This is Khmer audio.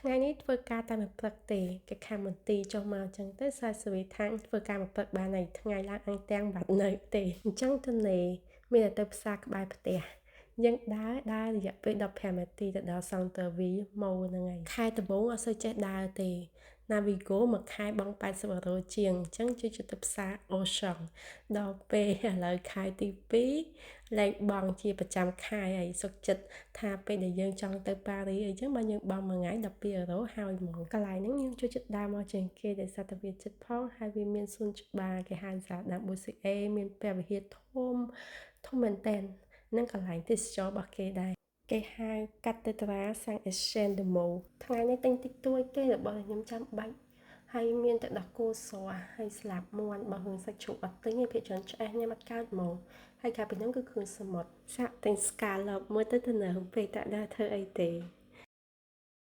ថ្ងៃនេះធ្វើការតែមួយព្រឹកទេគេខាងមន្ទីរចុះមកអញ្ចឹងទៅសាស្ត្រាវិធានធ្វើការមួយព្រឹកបានហើយថ្ងៃឡើងអង្គទាំងបាត់នៅទេអញ្ចឹងទៅនេមានតែទៅផ្សារក្បែរផ្ទះយើងដើររយៈពេល15នាទីទៅដល់សង់ទ័រវីម៉ូហ្នឹងហើយខែដំបូងអត់សូវចេះដើរទេ Navigo មួយខែបង់€80ជាងអញ្ចឹងជួយទៅផ្សារ Auchan ដល់ពេលឥឡូវខែទី2លែងបង់ជាប្រចាំខែហើយសុខចិត្តថាពេលដែលយើងចង់ទៅប៉ារីអីចឹងបើយើងបង់មួយថ្ងៃ€12ហើយហ្មងកន្លែងហ្នឹងយើងជួយចិត្តដើរមកជាងគេដែលសត្វវាចិត្តផងហើយវាមានសួនច្បារគេហៅថាដាំប៊ូស៊ីអេមានព្រះវិហារធំមែនតើនឹងកន្លែងទេសចររបស់គេដែរគេហៅ Catedral Saint Etienne de Meaux ថ្ងៃនេះទិញតិចតួចទេរបស់ខ្ញុំចាំបាច់ហើយមានតែដោះគោស្រស់ហើយស្លាប់មាន់បើរឿងសាច់ជ្រូកអត់ទិញទេភាគច្រើនឆ្អេះញ៉ាំអត់កើតហ្មងហើយកាលពីហ្នឹងគឺគ្រឿងសមុទ្រសាក់ទិញ scallop មើលទៅទៅនៅពេកតែដើរធ្វើអីទេ